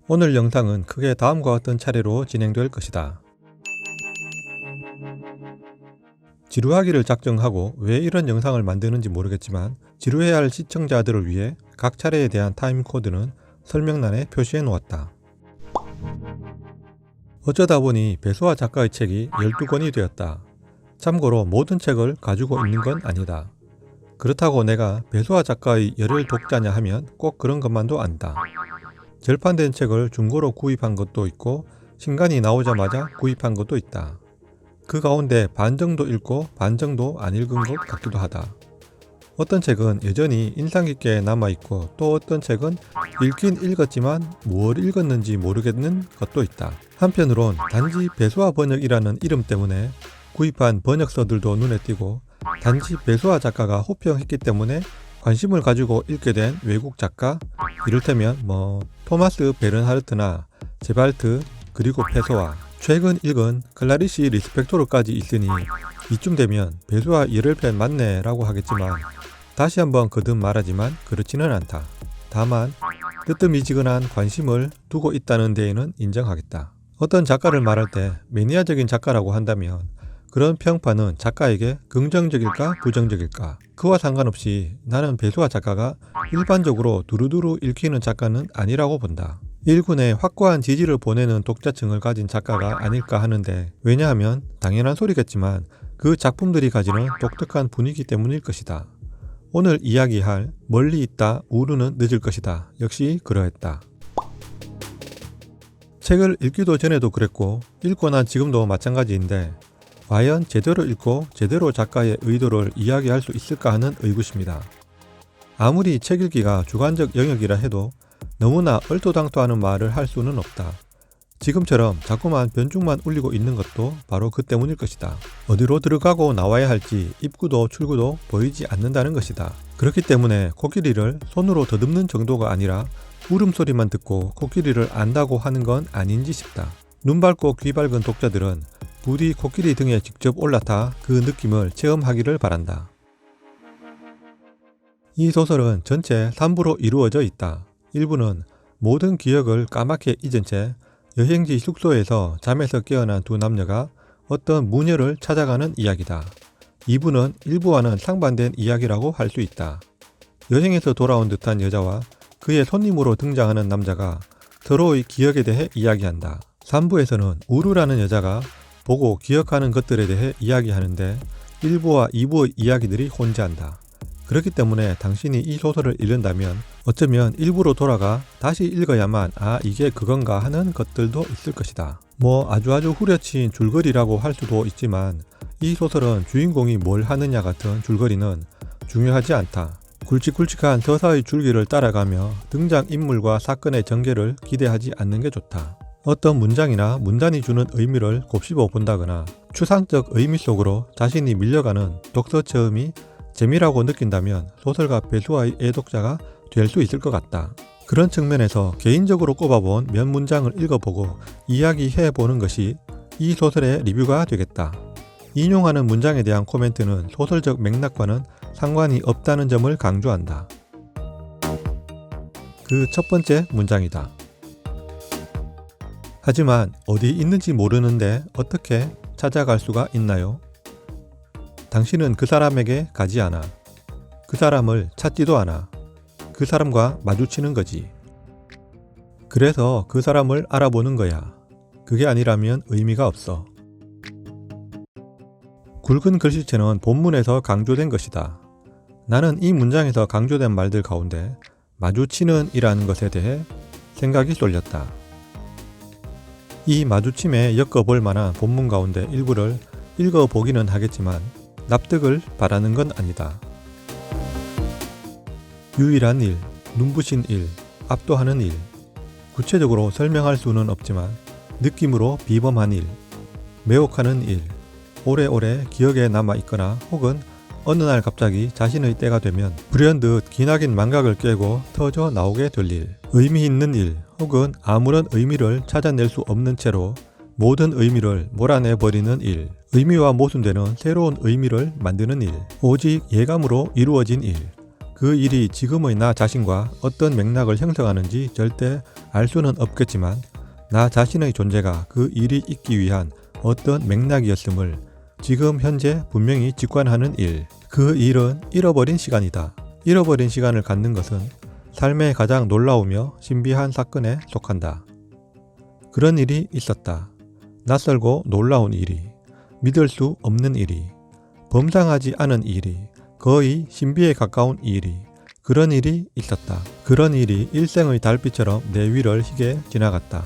오늘 영상은 크게 다음과 같은 차례로 진행될 것이다. 지루하기를 작정하고 왜 이런 영상을 만드는지 모르겠지만 지루해야 할 시청자들을 위해 각 차례에 대한 타임코드는 설명란에 표시해 놓았다. 어쩌다 보니 배수아 작가의 책이 12권이 되었다. 참고로 모든 책을 가지고 있는 건 아니다. 그렇다고 내가 배수아 작가의 열혈 독자냐 하면 꼭 그런 것만도 아니다. 절판된 책을 중고로 구입한 것도 있고 신간이 나오자마자 구입한 것도 있다. 그 가운데 반 정도 읽고 반 정도 안 읽은 것 같기도 하다. 어떤 책은 여전히 인상 깊게 남아있고 또 어떤 책은 읽긴 읽었지만 뭘 읽었는지 모르겠는 것도 있다. 한편으론 단지 배수아 번역이라는 이름 때문에 구입한 번역서들도 눈에 띄고 단지 배수아 작가가 호평했기 때문에 관심을 가지고 읽게 된 외국 작가, 이를테면 토마스 베른하르트나 제발트, 그리고 페소아, 최근 읽은 클라리시 리스펙토르까지 있으니 이쯤 되면 배수아 열혈팬 맞네 라고 하겠지만 다시 한번 거듭 말하지만 그렇지는 않다. 다만 뜨뜻미지근한 관심을 두고 있다는 데에는 인정하겠다. 어떤 작가를 말할 때 매니아적인 작가라고 한다면 그런 평판은 작가에게 긍정적일까 부정적일까? 그와 상관없이 나는 배수아 작가가 일반적으로 두루두루 읽히는 작가는 아니라고 본다. 일군의 확고한 지지를 보내는 독자층을 가진 작가가 아닐까 하는데, 왜냐하면 당연한 소리겠지만 그 작품들이 가지는 독특한 분위기 때문일 것이다. 오늘 이야기할 멀리 있다 우르는 늦을 것이다 역시 그러했다. 책을 읽기도 전에도 그랬고 읽고 난 지금도 마찬가지인데 과연 제대로 읽고 제대로 작가의 의도를 이야기할 수 있을까 하는 의구심이다. 아무리 책 읽기가 주관적 영역이라 해도 너무나 얼토당토하는 말을 할 수는 없다. 지금처럼 자꾸만 변죽만 울리고 있는 것도 바로 그 때문일 것이다. 어디로 들어가고 나와야 할지 입구도 출구도 보이지 않는다는 것이다. 그렇기 때문에 코끼리를 손으로 더듬는 정도가 아니라 울음소리만 듣고 코끼리를 안다고 하는 건 아닌지 싶다. 눈 밝고 귀 밝은 독자들은 부디 코끼리 등에 직접 올라타 그 느낌을 체험하기를 바란다. 이 소설은 전체 3부로 이루어져 있다. 1부는 모든 기억을 까맣게 잊은 채 여행지 숙소에서 잠에서 깨어난 두 남녀가 어떤 무녀를 찾아가는 이야기다. 2부는 1부와는 상반된 이야기라고 할 수 있다. 여행에서 돌아온 듯한 여자와 그의 손님으로 등장하는 남자가 서로의 기억에 대해 이야기한다. 3부에서는 우르라는 여자가 보고 기억하는 것들에 대해 이야기하는데 1부와 2부의 이야기들이 혼재한다. 그렇기 때문에 당신이 이 소설을 읽는다면 어쩌면 1부로 돌아가 다시 읽어야만 이게 그건가 하는 것들도 있을 것이다. 아주 후려친 줄거리라고 할 수도 있지만 이 소설은 주인공이 뭘 하느냐 같은 줄거리는 중요하지 않다. 굵직굵직한 서사의 줄기를 따라가며 등장인물과 사건의 전개를 기대하지 않는 게 좋다. 어떤 문장이나 문단이 주는 의미를 곱씹어 본다거나 추상적 의미 속으로 자신이 밀려가는 독서 체험이 재미라고 느낀다면 소설가 배수아의 애독자가 될 수 있을 것 같다. 그런 측면에서 개인적으로 꼽아본 몇 문장을 읽어보고 이야기해보는 것이 이 소설의 리뷰가 되겠다. 인용하는 문장에 대한 코멘트는 소설적 맥락과는 상관이 없다는 점을 강조한다. 그 첫 번째 문장이다. 하지만 어디 있는지 모르는데 어떻게 찾아갈 수가 있나요? 당신은 그 사람에게 가지 않아. 그 사람을 찾지도 않아. 그 사람과 마주치는 거지. 그래서 그 사람을 알아보는 거야. 그게 아니라면 의미가 없어. 굵은 글씨체는 본문에서 강조된 것이다. 나는 이 문장에서 강조된 말들 가운데 마주치는 이라는 것에 대해 생각이 쏠렸다. 이 마주침에 엮어볼 만한 본문 가운데 일부를 읽어보기는 하겠지만 납득을 바라는 건 아니다. 유일한 일, 눈부신 일, 압도하는 일, 구체적으로 설명할 수는 없지만 느낌으로 비범한 일, 매혹하는 일, 오래오래 기억에 남아있거나 혹은 어느 날 갑자기 자신의 때가 되면 불현듯 기나긴 망각을 깨고 터져 나오게 될 일, 의미 있는 일 혹은 아무런 의미를 찾아낼 수 없는 채로 모든 의미를 몰아내버리는 일, 의미와 모순되는 새로운 의미를 만드는 일, 오직 예감으로 이루어진 일, 그 일이 지금의 나 자신과 어떤 맥락을 형성하는지 절대 알 수는 없겠지만 나 자신의 존재가 그 일이 있기 위한 어떤 맥락이었음을 지금 현재 분명히 직관하는 일. 그 일은 잃어버린 시간이다. 잃어버린 시간을 갖는 것은 삶의 가장 놀라우며 신비한 사건에 속한다. 그런 일이 있었다. 낯설고 놀라운 일이, 믿을 수 없는 일이, 범상하지 않은 일이, 거의 신비에 가까운 일이, 그런 일이 있었다. 그런 일이 일생의 달빛처럼 내 위를 희게 지나갔다.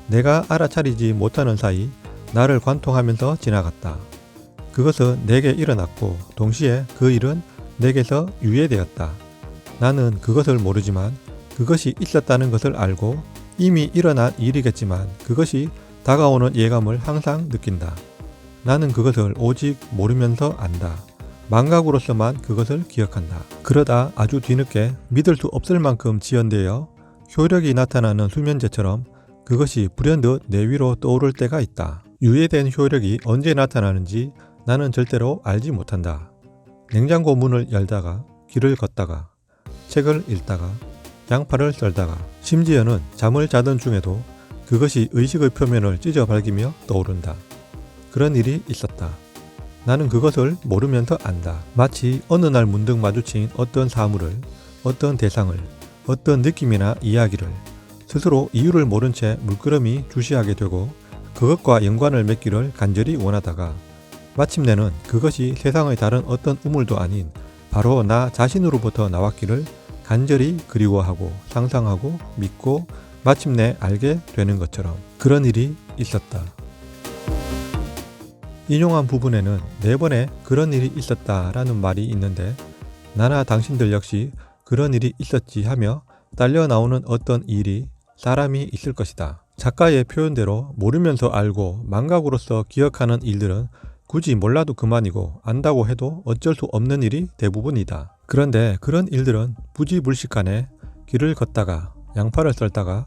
내가 알아차리지 못하는 사이 나를 관통하면서 지나갔다. 그것은 내게 일어났고 동시에 그 일은 내게서 유예되었다. 나는 그것을 모르지만 그것이 있었다는 것을 알고 이미 일어난 일이겠지만 그것이 다가오는 예감을 항상 느낀다. 나는 그것을 오직 모르면서 안다. 망각으로서만 그것을 기억한다. 그러다 아주 뒤늦게 믿을 수 없을 만큼 지연되어 효력이 나타나는 수면제처럼 그것이 불현듯 내 위로 떠오를 때가 있다. 유예된 효력이 언제 나타나는지 나는 절대로 알지 못한다. 냉장고 문을 열다가, 길을 걷다가, 책을 읽다가, 양파를 썰다가, 심지어는 잠을 자던 중에도 그것이 의식의 표면을 찢어 밝히며 떠오른다. 그런 일이 있었다. 나는 그것을 모르면서 안다. 마치 어느 날 문득 마주친 어떤 사물을, 어떤 대상을, 어떤 느낌이나 이야기를 스스로 이유를 모른 채 물끄러미 주시하게 되고 그것과 연관을 맺기를 간절히 원하다가 마침내는 그것이 세상의 다른 어떤 우물도 아닌 바로 나 자신으로부터 나왔기를 간절히 그리워하고 상상하고 믿고 마침내 알게 되는 것처럼 그런 일이 있었다. 인용한 부분에는 4번의 그런 일이 있었다라는 말이 있는데 나나 당신들 역시 그런 일이 있었지 하며 딸려 나오는 어떤 일이 사람이 있을 것이다. 작가의 표현대로 모르면서 알고 망각으로서 기억하는 일들은 굳이 몰라도 그만이고 안다고 해도 어쩔 수 없는 일이 대부분이다. 그런데 그런 일들은 부지불식간에 길을 걷다가 양파를 썰다가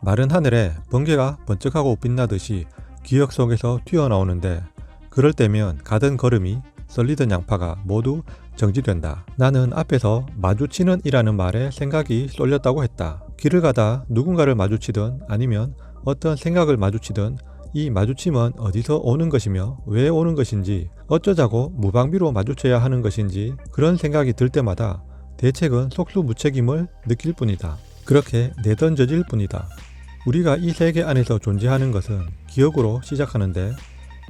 마른 하늘에 번개가 번쩍하고 빛나듯이 기억 속에서 튀어나오는데 그럴 때면 가던 걸음이 썰리던 양파가 모두 정지된다. 나는 앞에서 마주치는 이라는 말에 생각이 쏠렸다고 했다. 길을 가다 누군가를 마주치든 아니면 어떤 생각을 마주치든 이 마주침은 어디서 오는 것이며 왜 오는 것인지 어쩌자고 무방비로 마주쳐야 하는 것인지 그런 생각이 들 때마다 대책은 속수무책임을 느낄 뿐이다. 그렇게 내던져질 뿐이다. 우리가 이 세계 안에서 존재하는 것은 기억으로 시작하는데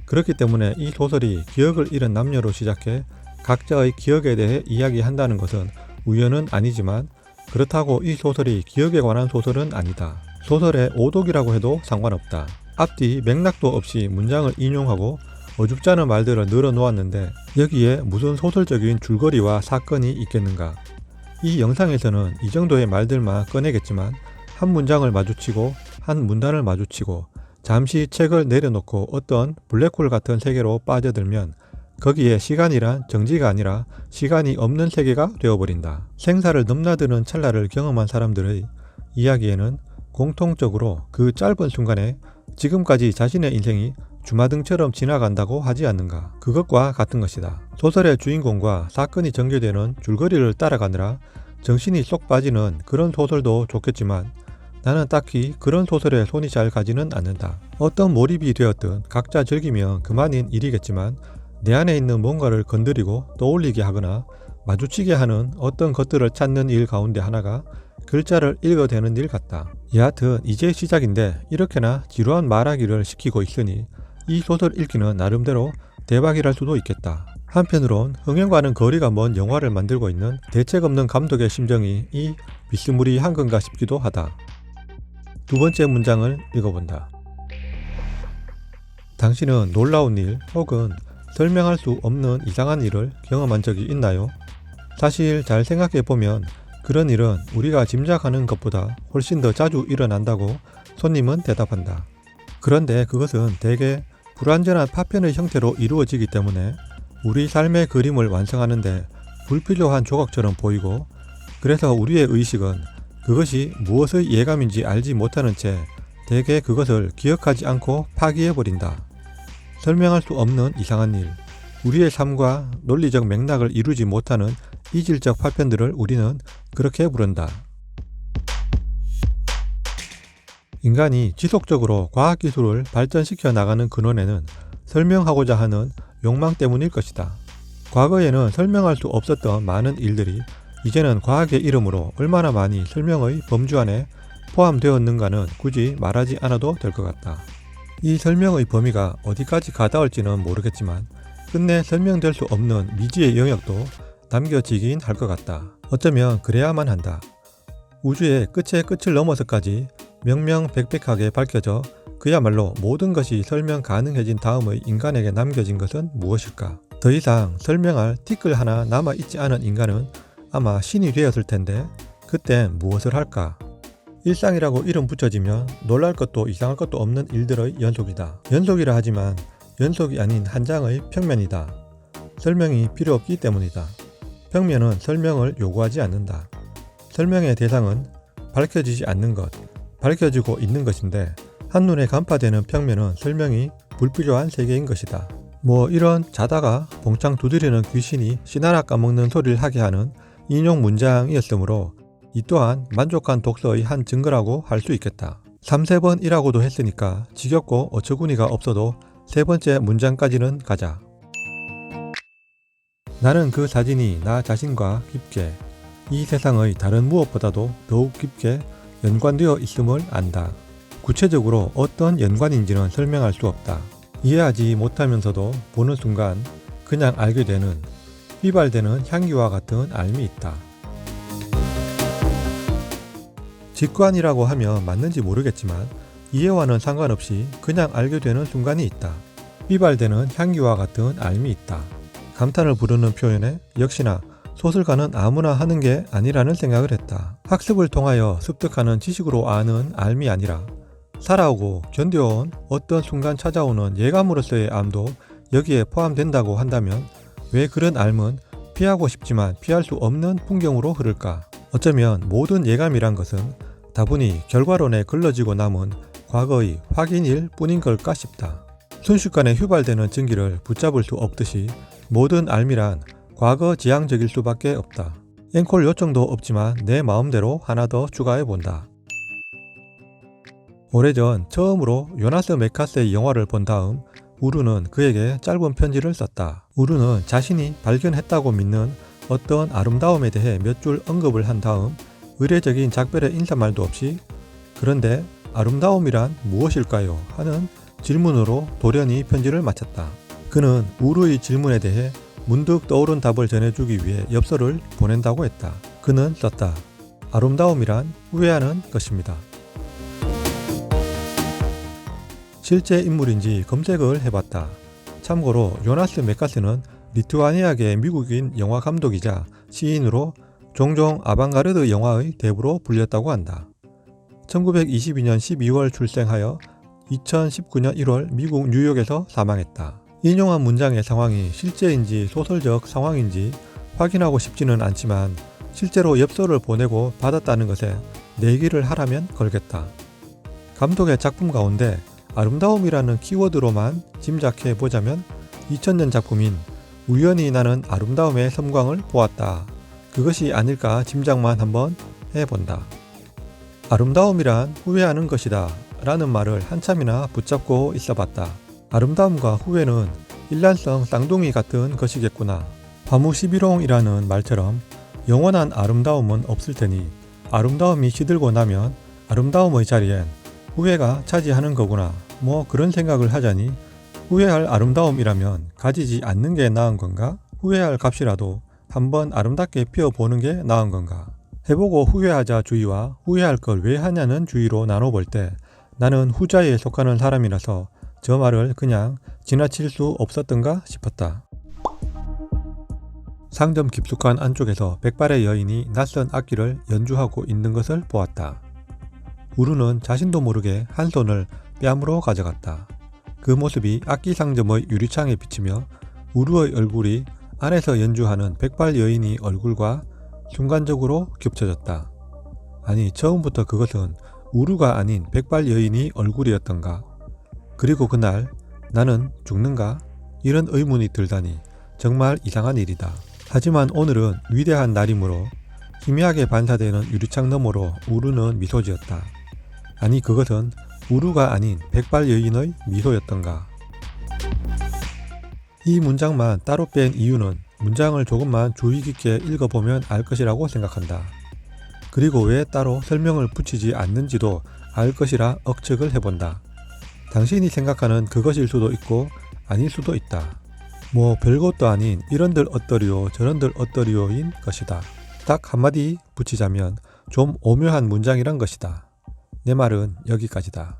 그렇기 때문에 이 소설이 기억을 잃은 남녀로 시작해 각자의 기억에 대해 이야기한다는 것은 우연은 아니지만 그렇다고 이 소설이 기억에 관한 소설은 아니다. 소설의 오독이라고 해도 상관없다. 앞뒤 맥락도 없이 문장을 인용하고 어줍잖은 말들을 늘어놓았는데 여기에 무슨 소설적인 줄거리와 사건이 있겠는가. 이 영상에서는 이 정도의 말들만 꺼내겠지만 한 문장을 마주치고 한 문단을 마주치고 잠시 책을 내려놓고 어떤 블랙홀 같은 세계로 빠져들면 거기에 시간이란 정지가 아니라 시간이 없는 세계가 되어버린다. 생사를 넘나드는 찰나를 경험한 사람들의 이야기에는 공통적으로 그 짧은 순간에 지금까지 자신의 인생이 주마등처럼 지나간다고 하지 않는가. 그것과 같은 것이다. 소설의 주인공과 사건이 전개되는 줄거리를 따라가느라 정신이 쏙 빠지는 그런 소설도 좋겠지만 나는 딱히 그런 소설에 손이 잘 가지는 않는다. 어떤 몰입이 되었든 각자 즐기면 그만인 일이겠지만 내 안에 있는 뭔가를 건드리고 떠올리게 하거나 마주치게 하는 어떤 것들을 찾는 일 가운데 하나가 글자를 읽어대는 일 같다. 여하튼 이제 시작인데 이렇게나 지루한 말하기를 시키고 있으니 이 소설 읽기는 나름대로 대박이랄 수도 있겠다. 한편으론 흥행과는 거리가 먼 영화를 만들고 있는 대책 없는 감독의 심정이 이 비스무리한 건가 싶기도 하다. 두 번째 문장을 읽어본다. 당신은 놀라운 일 혹은 설명할 수 없는 이상한 일을 경험한 적이 있나요? 사실 잘 생각해보면 그런 일은 우리가 짐작하는 것보다 훨씬 더 자주 일어난다고 손님은 대답한다. 그런데 그것은 대개 불완전한 파편의 형태로 이루어지기 때문에 우리 삶의 그림을 완성하는데 불필요한 조각처럼 보이고 그래서 우리의 의식은 그것이 무엇의 예감인지 알지 못하는 채 대개 그것을 기억하지 않고 파기해버린다. 설명할 수 없는 이상한 일, 우리의 삶과 논리적 맥락을 이루지 못하는 이질적 파편들을 우리는 그렇게 부른다. 인간이 지속적으로 과학기술을 발전시켜 나가는 근원에는 설명하고자 하는 욕망 때문일 것이다. 과거에는 설명할 수 없었던 많은 일들이 이제는 과학의 이름으로 얼마나 많이 설명의 범주 안에 포함되었는가는 굳이 말하지 않아도 될 것 같다. 이 설명의 범위가 어디까지 가닿을지는 모르겠지만 끝내 설명될 수 없는 미지의 영역도 남겨지긴 할 것 같다. 어쩌면 그래야만 한다. 우주의 끝의 끝을 넘어서까지 명명백백하게 밝혀져 그야말로 모든 것이 설명 가능해진 다음의 인간에게 남겨진 것은 무엇일까? 더 이상 설명할 티끌 하나 남아있지 않은 인간은 아마 신이 되었을 텐데 그땐 무엇을 할까? 일상이라고 이름 붙여지면 놀랄 것도 이상할 것도 없는 일들의 연속이다. 연속이라 하지만 연속이 아닌 한 장의 평면이다. 설명이 필요 없기 때문이다. 평면은 설명을 요구하지 않는다. 설명의 대상은 밝혀지지 않는 것, 밝혀지고 있는 것인데 한눈에 간파되는 평면은 설명이 불필요한 세계인 것이다. 뭐 이런 자다가 봉창 두드리는 귀신이 신 하나 까먹는 소리를 하게 하는 인용 문장이었으므로 이 또한 만족한 독서의 한 증거라고 할 수 있겠다. 3~4번이라고도 했으니까 지겹고 어처구니가 없어도 세 번째 문장까지는 가자. 나는 그 사진이 나 자신과 깊게 이 세상의 다른 무엇보다도 더욱 깊게 연관되어 있음을 안다. 구체적으로 어떤 연관인지는 설명할 수 없다. 이해하지 못하면서도 보는 순간 그냥 알게 되는 휘발되는 향기와 같은 알미 있다. 직관이라고 하면 맞는지 모르겠지만 이해와는 상관없이 그냥 알게 되는 순간이 있다. 휘발되는 향기와 같은 알미 있다. 감탄을 부르는 표현에 역시나 소설가는 아무나 하는 게 아니라는 생각을 했다. 학습을 통하여 습득하는 지식으로 아는 알미 아니라 살아오고 견뎌온 어떤 순간 찾아오는 예감으로서의 암도 여기에 포함된다고 한다면 왜 그런 암은 피하고 싶지만 피할 수 없는 풍경으로 흐를까? 어쩌면 모든 예감이란 것은 다분히 결과론에 걸러지고 남은 과거의 확인일 뿐인 걸까 싶다. 순식간에 휘발되는 증기를 붙잡을 수 없듯이 모든 알미란 과거 지향적일 수밖에 없다. 앵콜 요청도 없지만 내 마음대로 하나 더 추가해본다. 오래전 처음으로 요나스 메카세의 영화를 본 다음 우루는 그에게 짧은 편지를 썼다. 우루는 자신이 발견했다고 믿는 어떤 아름다움에 대해 몇 줄 언급을 한 다음 의례적인 작별의 인사말도 없이 그런데 아름다움이란 무엇일까요? 하는 질문으로 돌연히 편지를 마쳤다. 그는 우루의 질문에 대해 문득 떠오른 답을 전해주기 위해 엽서를 보낸다고 했다. 그는 썼다. 아름다움이란 후회하는 것입니다. 실제 인물인지 검색을 해봤다. 참고로 요나스 메카스는 리투아니아계 미국인 영화 감독이자 시인으로 종종 아방가르드 영화의 대부로 불렸다고 한다. 1922년 12월 출생하여 2019년 1월 미국 뉴욕에서 사망했다. 인용한 문장의 상황이 실제인지 소설적 상황인지 확인하고 싶지는 않지만 실제로 엽서를 보내고 받았다는 것에 내기를 하라면 걸겠다. 감독의 작품 가운데 아름다움이라는 키워드로만 짐작해 보자면 2000년 작품인 우연히 나는 아름다움의 섬광을 보았다. 그것이 아닐까 짐작만 한번 해본다. 아름다움이란 후회하는 것이다 라는 말을 한참이나 붙잡고 있어봤다. 아름다움과 후회는 일란성 쌍둥이 같은 것이겠구나. 화무시비롱이라는 말처럼 영원한 아름다움은 없을 테니 아름다움이 시들고 나면 아름다움의 자리엔 후회가 차지하는 거구나. 뭐 그런 생각을 하자니 후회할 아름다움이라면 가지지 않는 게 나은 건가? 후회할 값이라도 한번 아름답게 피워보는 게 나은 건가? 해보고 후회하자 주의와 후회할 걸 왜 하냐는 주의로 나눠볼 때 나는 후자에 속하는 사람이라서 저 말을 그냥 지나칠 수 없었던가 싶었다. 상점 깊숙한 안쪽에서 백발의 여인이 낯선 악기를 연주하고 있는 것을 보았다. 우루는 자신도 모르게 한 손을 뺨으로 가져갔다. 그 모습이 악기 상점의 유리창에 비치며 우루의 얼굴이 안에서 연주하는 백발 여인의 얼굴과 순간적으로 겹쳐졌다. 아니 처음부터 그것은 우루가 아닌 백발 여인의 얼굴이었던가? 그리고 그날 나는 죽는가? 이런 의문이 들다니 정말 이상한 일이다. 하지만 오늘은 위대한 날이므로 희미하게 반사되는 유리창 너머로 우르는 미소 지었다. 아니 그것은 우르가 아닌 백발 여인의 미소였던가. 이 문장만 따로 뺀 이유는 문장을 조금만 주의 깊게 읽어보면 알 것이라고 생각한다. 그리고 왜 따로 설명을 붙이지 않는지도 알 것이라 억측을 해본다. 당신이 생각하는 그것일 수도 있고 아닐 수도 있다. 뭐 별것도 아닌 이런들 어떠리요 저런들 어떠리요인 것이다. 딱 한마디 붙이자면 좀 오묘한 문장이란 것이다. 내 말은 여기까지다.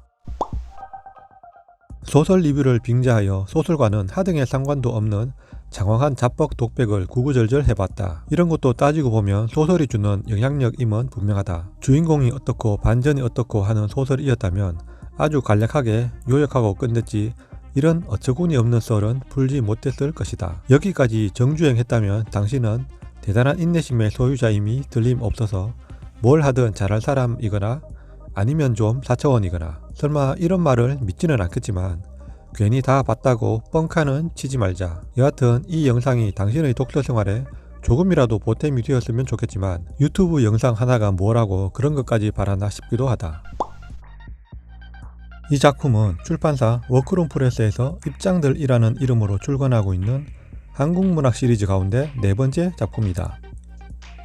소설 리뷰를 빙자하여 소설과는 하등의 상관도 없는 장황한 잡벅 독백을 구구절절 해봤다. 이런 것도 따지고 보면 소설이 주는 영향력임은 분명하다. 주인공이 어떻고 반전이 어떻고 하는 소설이었다면 아주 간략하게 요약하고 끝냈지 이런 어처구니 없는 썰은 풀지 못했을 것이다. 여기까지 정주행했다면 당신은 대단한 인내심의 소유자임이 틀림없어서 뭘 하든 잘할 사람이거나 아니면 좀 사차원이거나 설마 이런 말을 믿지는 않겠지만 괜히 다 봤다고 뻥카는 치지 말자. 여하튼 이 영상이 당신의 독서 생활에 조금이라도 보탬이 되었으면 좋겠지만 유튜브 영상 하나가 뭐라고 그런 것까지 바라나 싶기도 하다. 이 작품은 출판사 워크룸 프레스에서 입장들이라는 이름으로 출간하고 있는 한국문학 시리즈 가운데 네 번째 작품이다.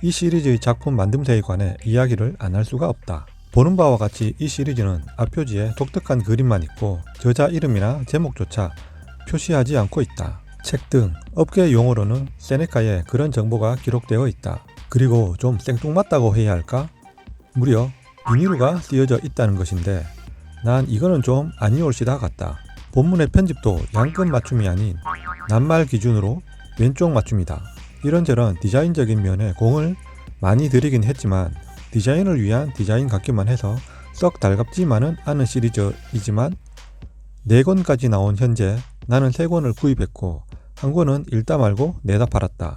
이 시리즈의 작품 만듦새에 관해 이야기를 안 할 수가 없다. 보는 바와 같이 이 시리즈는 앞표지에 독특한 그림만 있고 저자 이름이나 제목조차 표시하지 않고 있다. 책 등 업계 용어로는 세네카에 그런 정보가 기록되어 있다. 그리고 좀 생뚱맞다고 해야 할까? 무려 비닐루가 쓰여져 있다는 것인데 난 이거는 좀 아니올시다 같다. 본문의 편집도 양끝 맞춤이 아닌 낱말 기준으로 왼쪽 맞춤이다. 이런저런 디자인적인 면에 공을 많이 들이긴 했지만 디자인을 위한 디자인 같기만 해서 썩 달갑지만은 않은 시리즈이지만 4권까지 나온 현재 나는 3권을 구입했고 한 권은 읽다 말고 내다 팔았다.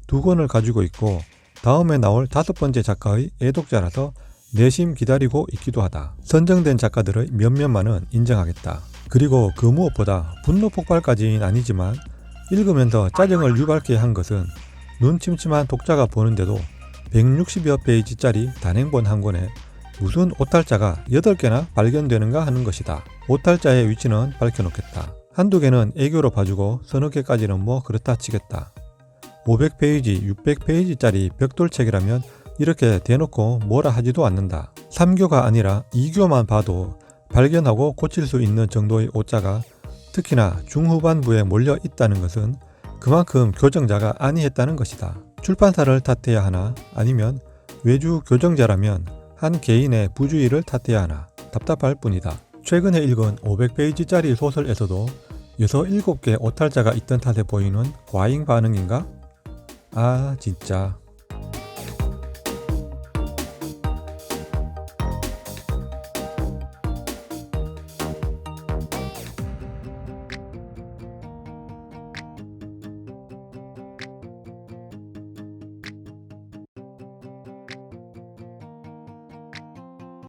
2권을 가지고 있고 다음에 나올 5번째 작가의 애독자라서 내심 기다리고 있기도 하다. 선정된 작가들의 몇몇만은 인정하겠다. 그리고 그 무엇보다 분노 폭발까지는 아니지만 읽으면서 짜증을 유발케 한 것은 눈 침침한 독자가 보는데도 160여 페이지짜리 단행본 한 권에 무슨 오탈자가 8개나 발견되는가 하는 것이다. 오탈자의 위치는 밝혀놓겠다. 한두 개는 애교로 봐주고 서너 개까지는 뭐 그렇다 치겠다. 500페이지, 600페이지짜리 벽돌책이라면 이렇게 대놓고 뭐라 하지도 않는다. 3교가 아니라 2교만 봐도 발견하고 고칠 수 있는 정도의 오자가 특히나 중후반부에 몰려 있다는 것은 그만큼 교정자가 아니했다는 것이다. 출판사를 탓해야 하나 아니면 외주 교정자라면 한 개인의 부주의를 탓해야 하나 답답할 뿐이다. 최근에 읽은 500페이지짜리 소설에서도 6, 7개 오탈자가 있던 탓에 보이는 과잉 반응인가? 아 진짜.